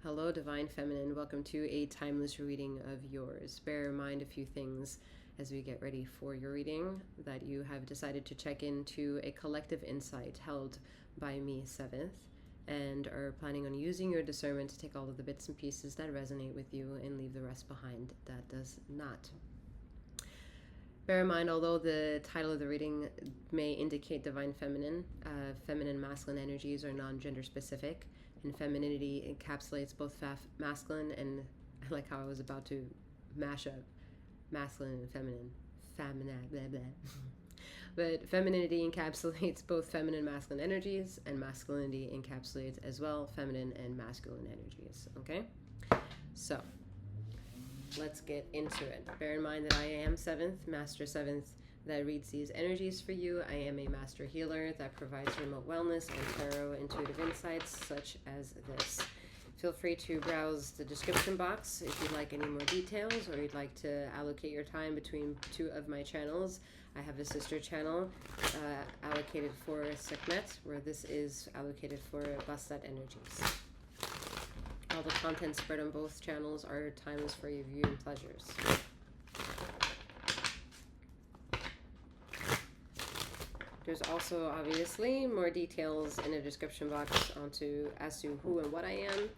Hello, Divine Feminine. Welcome to a timeless reading of yours. Bear in mind a few things as we get ready for your reading, that you have decided to check into a collective insight held by me, 7th, and are planning on using your discernment to take all of the bits and pieces that resonate with you and leave the rest behind that does not. Bear in mind, although the title of the reading may indicate Divine Feminine, feminine masculine energies are non-gender specific, and femininity encapsulates both masculine and, I like how I was about to mash up masculine and feminine. Blah, blah. But femininity encapsulates both feminine and masculine energies, and masculinity encapsulates as well feminine and masculine energies. Okay? So, let's get into it. Bear in mind that I am 7th, Master 7th, that reads these energies for you. I am a master healer that provides remote wellness and tarot intuitive insights such as this. Feel free to browse the description box if you'd like any more details, or you'd like to allocate your time between two of my channels. I have a sister channel allocated for Sekhmet, where this is allocated for Bastet energies. All the content spread on both channels are timeless for your viewing pleasures. There's also obviously more details in the description box as to who and what I am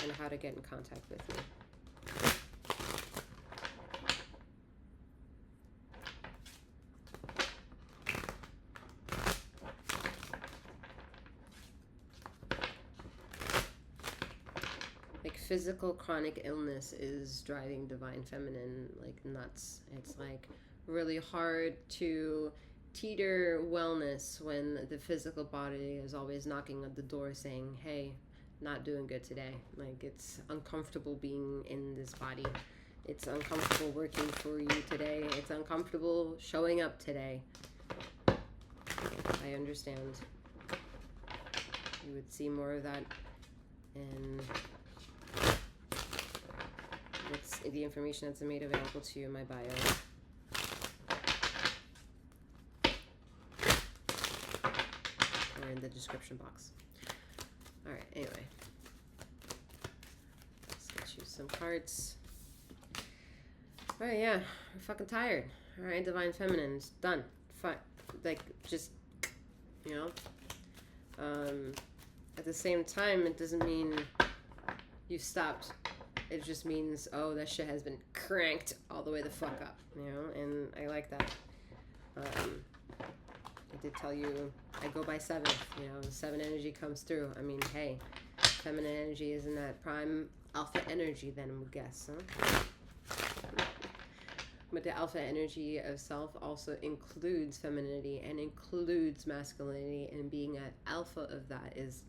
and how to get in contact with me. Like, physical chronic illness is driving Divine Feminine like nuts. It's like really hard to teeter wellness when the physical body is always knocking at the door saying, hey, not doing good today. Like, it's uncomfortable being in this body. It's uncomfortable working for you today. It's uncomfortable showing up today. I understand. You would see more of that, and it's the information that's made available to you in my bio. In the description box. Alright, anyway. Let's get you some cards. Alright, yeah. I'm fucking tired. Alright, Divine Feminine. It's done. Like, just, you know. At the same time, it doesn't mean you stopped. It just means, oh, that shit has been cranked all the way the fuck up. You know, and I like that. I did tell you I go by 7. You know, 7 energy comes through. I mean, hey, feminine energy is in that prime alpha energy, then I would guess, huh? But the alpha energy of self also includes femininity and includes masculinity, and being an alpha of that is...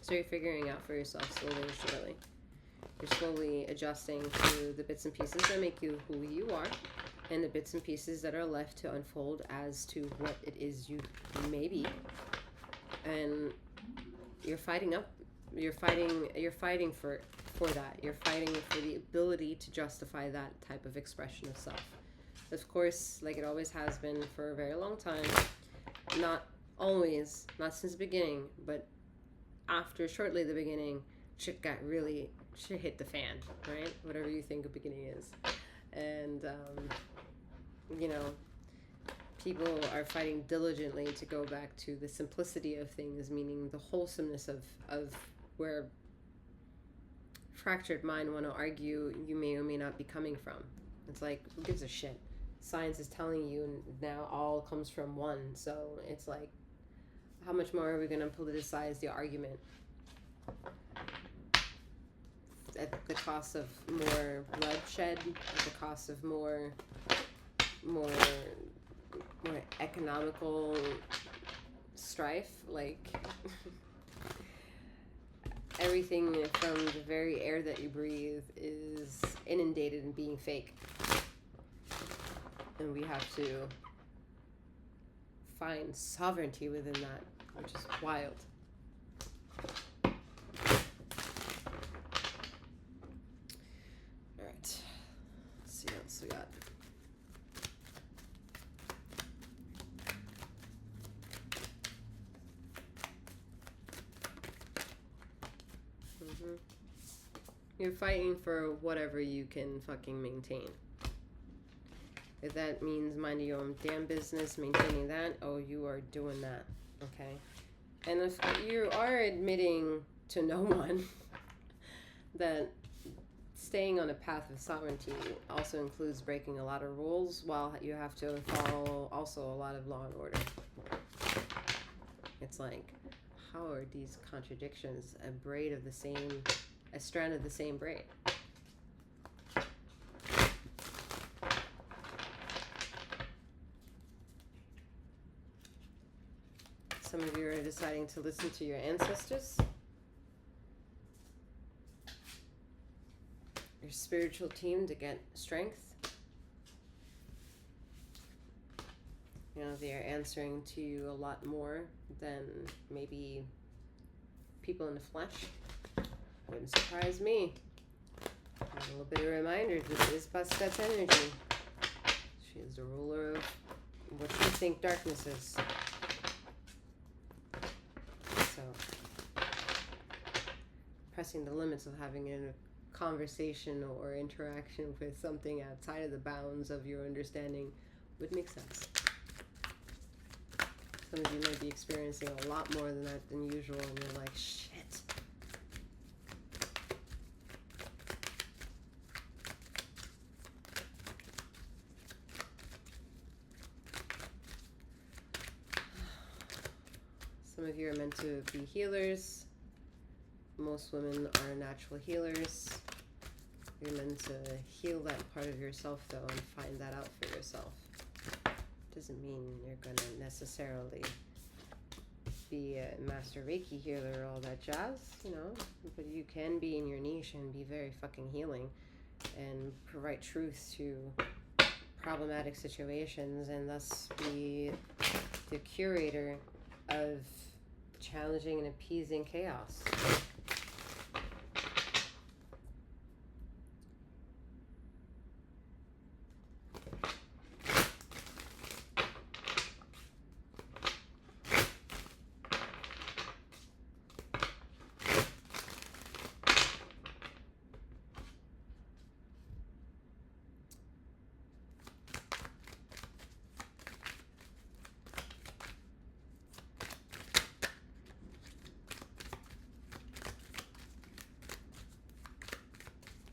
So you're figuring out for yourself slowly and surely. You're slowly adjusting to the bits and pieces that make you who you are, and the bits and pieces that are left to unfold as to what it is you may be. And you're fighting for that. You're fighting for the ability to justify that type of expression of self. Of course, like it always has been for a very long time, not always, not since the beginning, but after shortly the beginning, shit hit the fan, right? Whatever you think a beginning is. And, you know, people are fighting diligently to go back to the simplicity of things, meaning the wholesomeness of where fractured mind want to argue you may or may not be coming from. It's like, who gives a shit? Science is telling you now all comes from one, so it's like, how much more are we going to politicize the argument at the cost of more bloodshed, at the cost of more economical strife? Like, everything from the very air that you breathe is inundated in being fake, and we have to find sovereignty within that, which is wild. All right, let's see what else we got. You're fighting for whatever you can fucking maintain. If that means minding your own damn business, maintaining that, oh, you are doing that, okay? And if you are admitting to no one that staying on a path of sovereignty also includes breaking a lot of rules, while you have to follow also a lot of law and order. It's like, how are these contradictions a strand of the same braid? Some of you are deciding to listen to your ancestors, your spiritual team to get strength. You know, they're answering to you a lot more than maybe people in the flesh. Wouldn't surprise me. A little bit of a reminder, this is Bastet's energy. She is the ruler of what you think darkness is. So, pressing the limits of having a conversation or interaction with something outside of the bounds of your understanding would make sense. Some of you might be experiencing a lot more than that than usual, and you're like, shit. Some of you are meant to be healers. Most women are natural healers. You're meant to heal that part of yourself, though, and find that out for yourself. Doesn't mean you're gonna necessarily be a master Reiki healer or all that jazz, you know, but you can be in your niche and be very fucking healing and provide truth to problematic situations, and thus be the curator of challenging and appeasing chaos.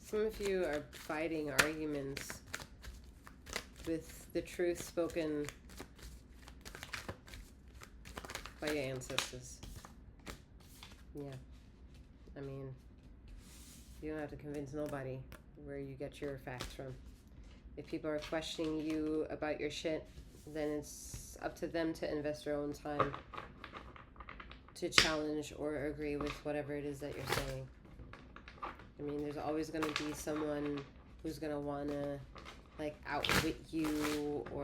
Some of you are fighting arguments with the truth spoken by your ancestors. Yeah. I mean, you don't have to convince nobody where you get your facts from. If people are questioning you about your shit, then it's up to them to invest their own time to challenge or agree with whatever it is that you're saying. I mean, there's always going to be someone who's going to want to, like, outwit you or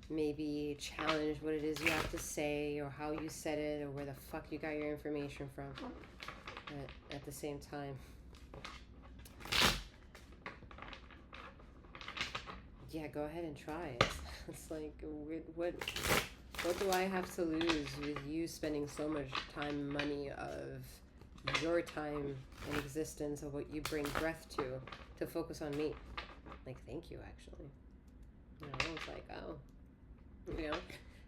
maybe challenge what it is you have to say or how you said it or where the fuck you got your information from. But at the same time, yeah, go ahead and try it. It's like, what do I have to lose with you spending so much time and money of your time and existence of what you bring breath to focus on me? Like, thank you, actually. You know, it's like, oh, you know.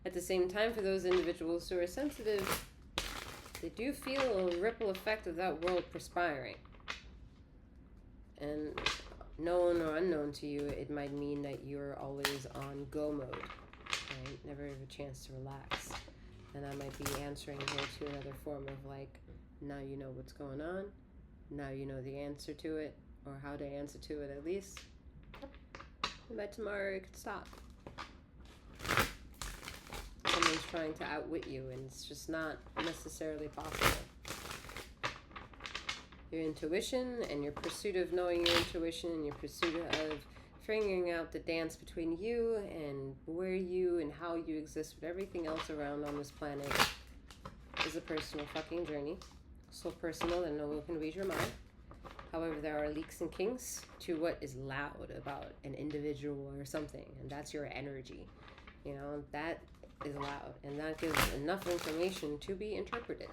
At the same time, for those individuals who are sensitive, they do feel a ripple effect of that world perspiring. And known or unknown to you, it might mean that you're always on go mode, right? Never have a chance to relax. And I might be answering here to another form of, like, now you know what's going on. Now you know the answer to it, or how to answer to it at least. And by tomorrow it could stop. Someone's trying to outwit you, and it's just not necessarily possible. Your intuition and your pursuit of knowing your intuition and your pursuit of figuring out the dance between you and where you and how you exist with everything else around on this planet is a personal fucking journey. So personal that no one can read your mind. However, there are leaks and kinks to what is loud about an individual or something, and that's your energy. You know, that is loud, and that gives enough information to be interpreted.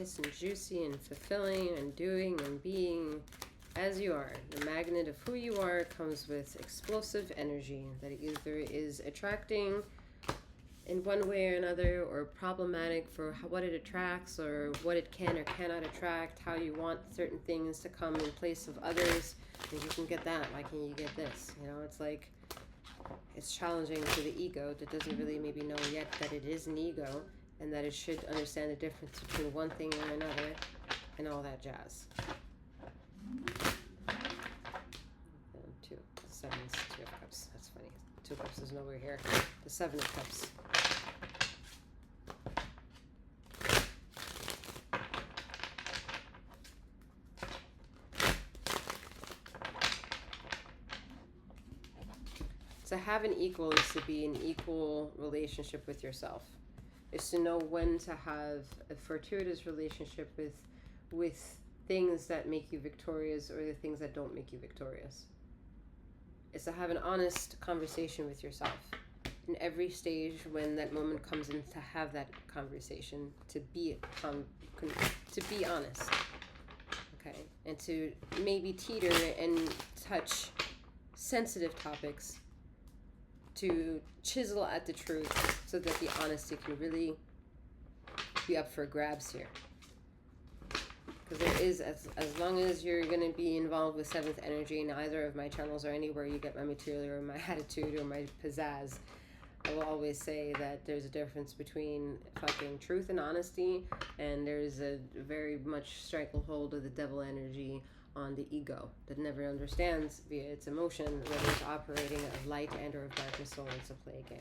nice and juicy and fulfilling and doing and being as you are. The magnet of who you are comes with explosive energy that either is attracting in one way or another, or problematic for what it attracts, or what it can or cannot attract, how you want certain things to come in place of others. If you can get that, why can't you get this? You know, it's like, it's challenging to the ego that doesn't really maybe know yet that it is an ego, and that it should understand the difference between one thing and another, and all that jazz. Two sevens, two of cups. That's funny. Two of cups is nowhere here. The seven of cups. To have an equal is to be in equal relationship with yourself. Is to know when to have a fortuitous relationship with things that make you victorious, or the things that don't make you victorious. It's to have an honest conversation with yourself in every stage when that moment comes in, to have that conversation, to be honest, okay, and to maybe teeter and touch sensitive topics, to chisel at the truth so that the honesty can really be up for grabs here. Because there is, as long as you're going to be involved with seventh energy in either of my channels, or anywhere you get my material or my attitude or my pizzazz, I will always say that there's a difference between fucking truth and honesty, and there's a very much stranglehold of the devil energy on the ego that never understands via its emotion whether it's operating of light and or of darkness soul. It's a play game.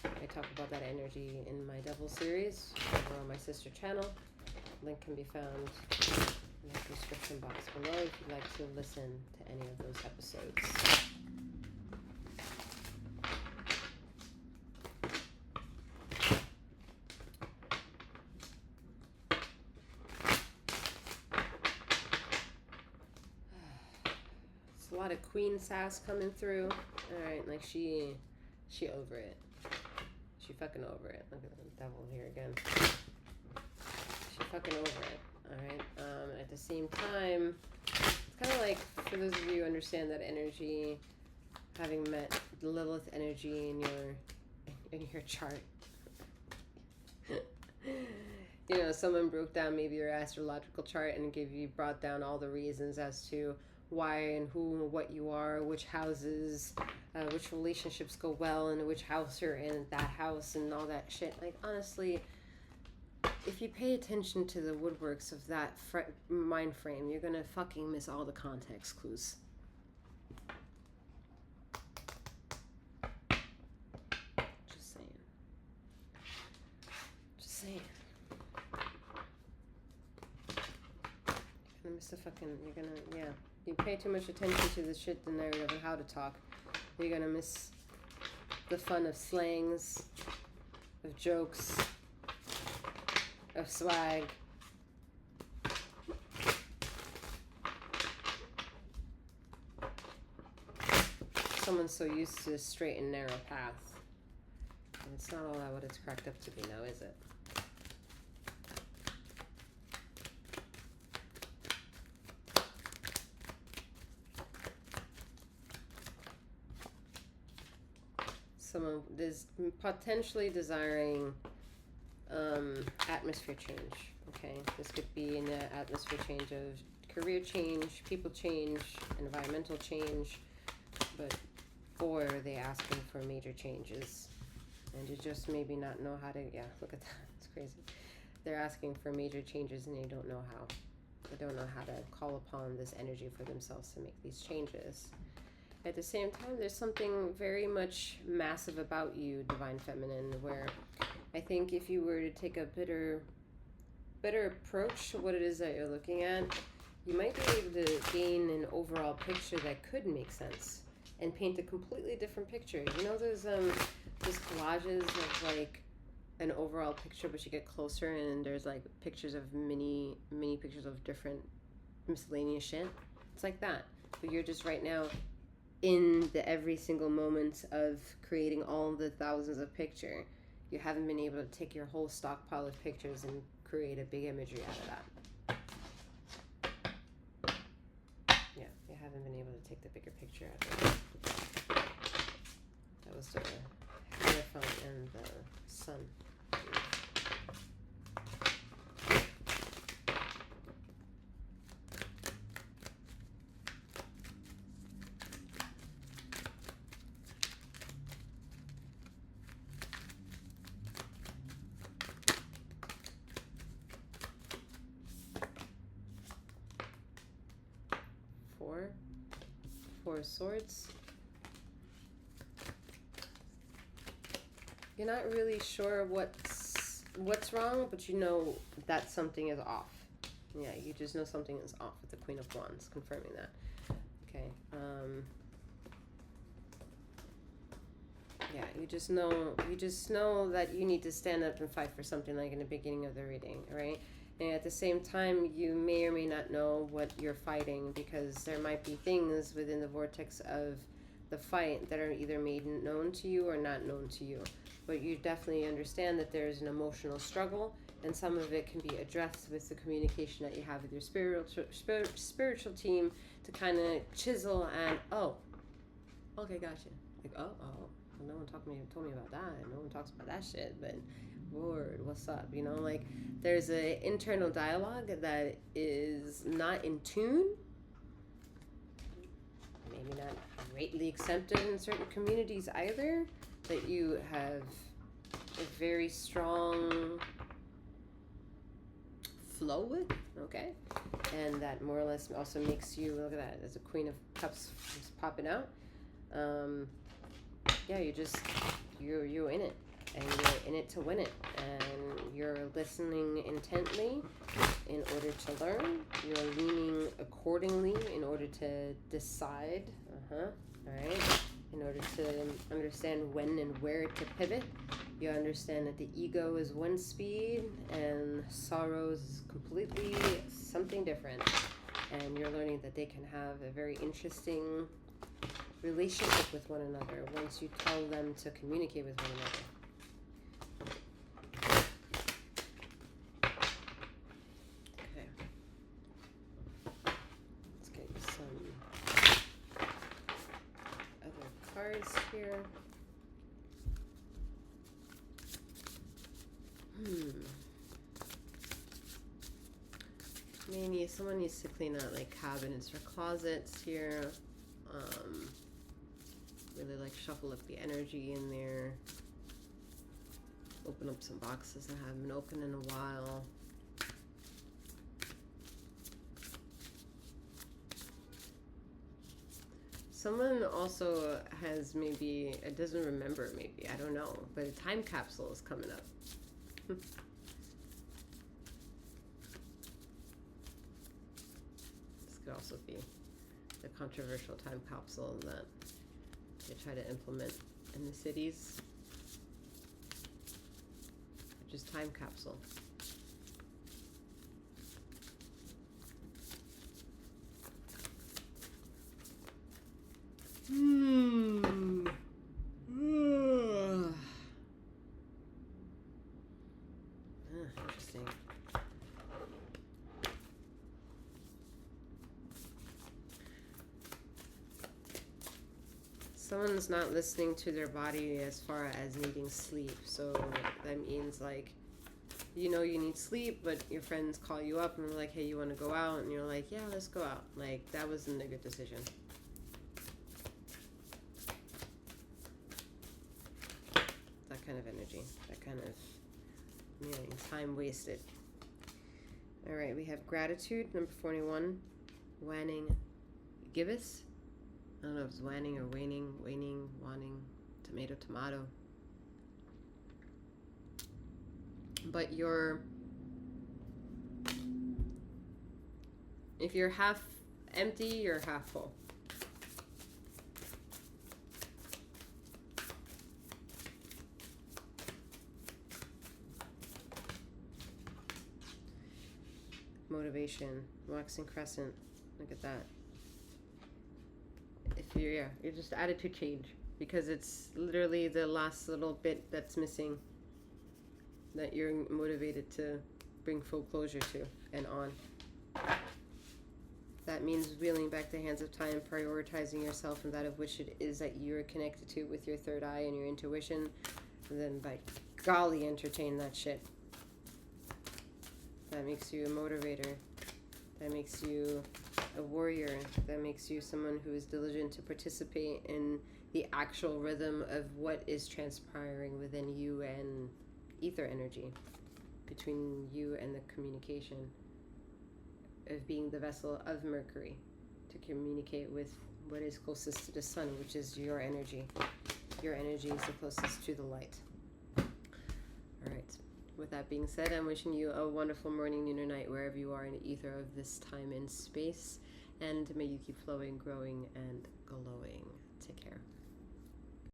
I talk about that energy in my devil series over on my sister channel. Link can be found in the description box below if you'd like to listen to any of those episodes. A lot of queen sass coming through. All right, like she over it. She fucking over it. Look at the devil here again. She fucking over it. All right. At the same time, it's kind of like, for those of you who understand that energy, having met the Lilith energy in your chart. You know, someone broke down maybe your astrological chart and brought down all the reasons as to why and who and what you are, which houses, which relationships go well, and which house you're in, that house, and all that shit. Like, honestly, if you pay attention to the woodworks of that mind frame, you're gonna fucking miss all the context clues. Just saying. Just saying. You're gonna miss the fucking, yeah. You pay too much attention to the shit, the narrative, and how to talk, you're gonna miss the fun of slangs, of jokes, of swag. Someone's so used to a straight and narrow path. And it's not all that what it's cracked up to be now, is it? Someone is potentially desiring atmosphere change. Okay, this could be an atmosphere change of career change, people change, environmental change, or they asking for major changes, and you just maybe not know how to. Yeah, look at that. It's crazy. They're asking for major changes and they don't know how. They don't know how to call upon this energy for themselves to make these changes. At the same time, there's something very much massive about you, Divine Feminine, where I think if you were to take a better approach to what it is that you're looking at, you might be able to gain an overall picture that could make sense and paint a completely different picture. You know, there's collages of like an overall picture, but you get closer and there's like pictures of mini pictures of different miscellaneous shit. It's like that. But you're just right now in the every single moment of creating all the thousands of picture. you haven't been able to take your whole stockpile of pictures and create a big imagery out of that. Yeah, you haven't been able to take the bigger picture out of it. That was the Hierophant and the Sun. 4 of Swords. You're not really sure what's wrong, but you know that something is off. Yeah, you just know something is off with the Queen of Wands, confirming that. Okay. Yeah, you just know that you need to stand up and fight for something, like in the beginning of the reading, right? And at the same time, you may or may not know what you're fighting, because there might be things within the vortex of the fight that are either made known to you or not known to you. But you definitely understand that there's an emotional struggle, and some of it can be addressed with the communication that you have with your spiritual team to kind of chisel and, oh, okay, gotcha. Like, oh, well, no one told me about that. No one talks about that shit, but Lord, what's up? You know, like, there's an internal dialogue that is not in tune, maybe not greatly accepted in certain communities either, that you have a very strong flow with, okay? And that more or less also makes you, look at that, as a Queen of Cups just popping out. Yeah, you're in it, and you're in it to win it, and you're listening intently in order to learn. You're leaning accordingly in order to decide, all right, in order to understand when and where to pivot. You understand that the ego is one speed and sorrow is completely something different, and you're learning that they can have a very interesting relationship with one another once you tell them to communicate with one another. Okay. Let's get some other cards here. Maybe someone needs to clean out like cabinets or closets here. Really like shuffle up the energy in there. Open up some boxes that haven't been opened in a while. Someone also has maybe, it doesn't remember maybe, I don't know, but a time capsule is coming up. This could also be the controversial time capsule that they try to implement in the cities. Just time capsule. Interesting. Someone's not listening to their body as far as needing sleep. So that means, like, you know you need sleep, but your friends call you up and they're like, hey, you want to go out? And you're like, yeah, let's go out. Like, that wasn't a good decision. That kind of energy. That kind of, time wasted. All right, we have gratitude, number 41. Wanning gibbous. I don't know if it's wanning or waning, wanting, tomato. But if you're half empty, you're half full. Motivation, waxing crescent. Look at that. If you're just attitude change, because it's literally the last little bit that's missing. that you're motivated to bring full closure to and on. That means wheeling back the hands of time, prioritizing yourself and that of which it is that you're connected to with your third eye and your intuition. And then by golly, entertain that shit. That makes you a motivator. That makes you a warrior. That makes you someone who is diligent to participate in the actual rhythm of what is transpiring within you and ether energy, between you and the communication of being the vessel of Mercury to communicate with what is closest to the sun, which is your energy. Your energy is the closest to the light. All right. With that being said, I'm wishing you a wonderful morning, noon, or night, wherever you are in the ether of this time and space. And may you keep flowing, growing, and glowing.